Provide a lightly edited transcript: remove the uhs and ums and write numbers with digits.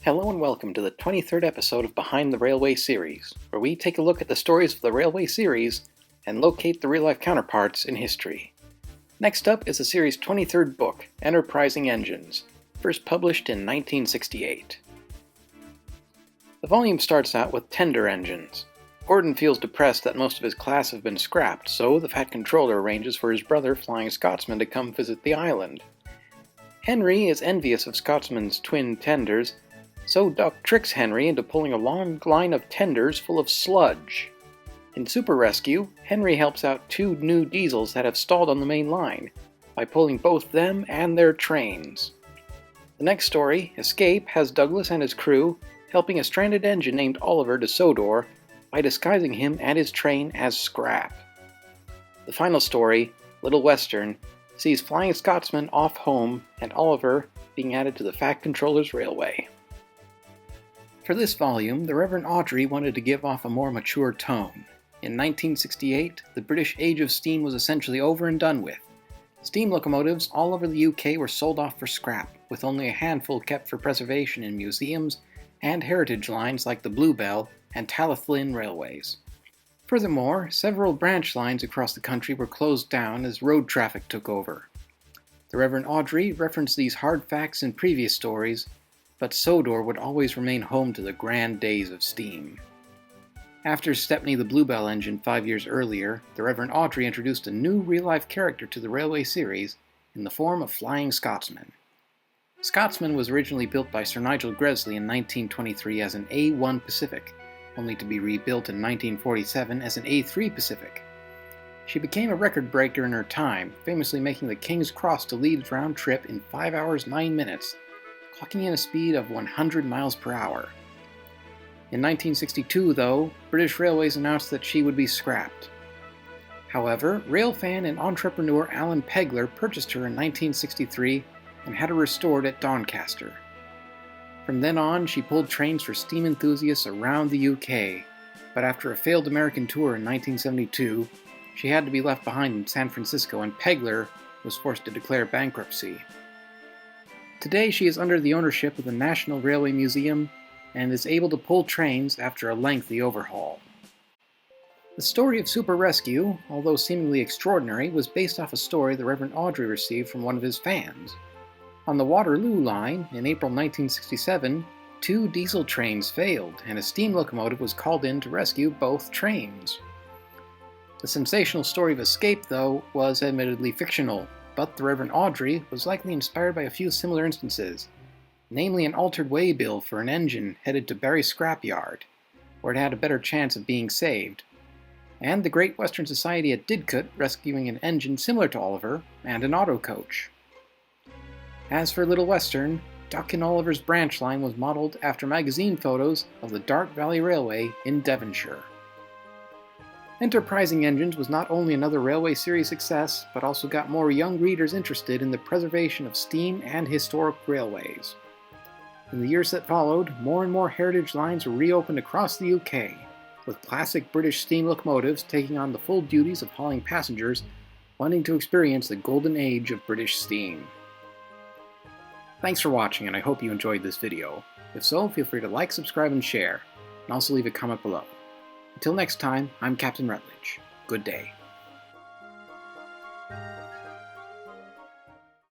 Hello and welcome to the 23rd episode of Behind the Railway series, where we take a look at the stories of the Railway series and locate the real-life counterparts in history. Next up is the series' 23rd book, Enterprising Engines, first published in 1968. The volume starts out with tender engines. Gordon feels depressed that most of his class have been scrapped, so the Fat Controller arranges for his brother, Flying Scotsman, to come visit the island. Henry is envious of Scotsman's twin tenders, so Doc tricks Henry into pulling a long line of tenders full of sludge. In Super Rescue, Henry helps out two new diesels that have stalled on the main line by pulling both them and their trains. The next story, Escape, has Douglas and his crew helping a stranded engine named Oliver to Sodor by disguising him and his train as scrap. The final story, Little Western, sees Flying Scotsman off home and Oliver being added to the Fat Controller's railway. For this volume, the Reverend Audrey wanted to give off a more mature tone. In 1968, the British Age of Steam was essentially over and done with. Steam locomotives all over the UK were sold off for scrap, with only a handful kept for preservation in museums and heritage lines like the Bluebell and Talyllyn railways. Furthermore, several branch lines across the country were closed down as road traffic took over. The Reverend Audrey referenced these hard facts in previous stories, but Sodor would always remain home to the grand days of steam. After Stepney the Bluebell engine 5 years earlier, the Reverend Audrey introduced a new real-life character to the railway series in the form of Flying Scotsman. Scotsman was originally built by Sir Nigel Gresley in 1923 as an A1 Pacific, only to be rebuilt in 1947 as an A3 Pacific. She became a record breaker in her time, famously making the King's Cross to Leeds round trip in 5 hours 9 minutes, clocking in a speed of 100 miles per hour. In 1962, though, British Railways announced that she would be scrapped. However, railfan and entrepreneur Alan Pegler purchased her in 1963 and had her restored at Doncaster. From then on, she pulled trains for steam enthusiasts around the UK, but after a failed American tour in 1972, she had to be left behind in San Francisco and Pegler was forced to declare bankruptcy. Today she is under the ownership of the National Railway Museum and is able to pull trains after a lengthy overhaul. The story of Super Rescue, although seemingly extraordinary, was based off a story the Reverend Audrey received from one of his fans. On the Waterloo line, in April 1967, 2 diesel trains failed and a steam locomotive was called in to rescue both trains. The sensational story of Escape, though, was admittedly fictional, but the Reverend Audrey was likely inspired by a few similar instances, namely an altered waybill for an engine headed to Barry Scrapyard, where it had a better chance of being saved, and the Great Western Society at Didcot rescuing an engine similar to Oliver and an auto coach. As for Little Western, Duck and Oliver's branch line was modeled after magazine photos of the Dart Valley Railway in Devonshire. Enterprising Engines was not only another railway series success, but also got more young readers interested in the preservation of steam and historic railways. In the years that followed, more and more heritage lines were reopened across the UK, with classic British steam locomotives taking on the full duties of hauling passengers wanting to experience the golden age of British steam. Thanks for watching, and I hope you enjoyed this video. If so, feel free to like, subscribe, and share, and also leave a comment below. Until next time, I'm Captain Rutledge. Good day.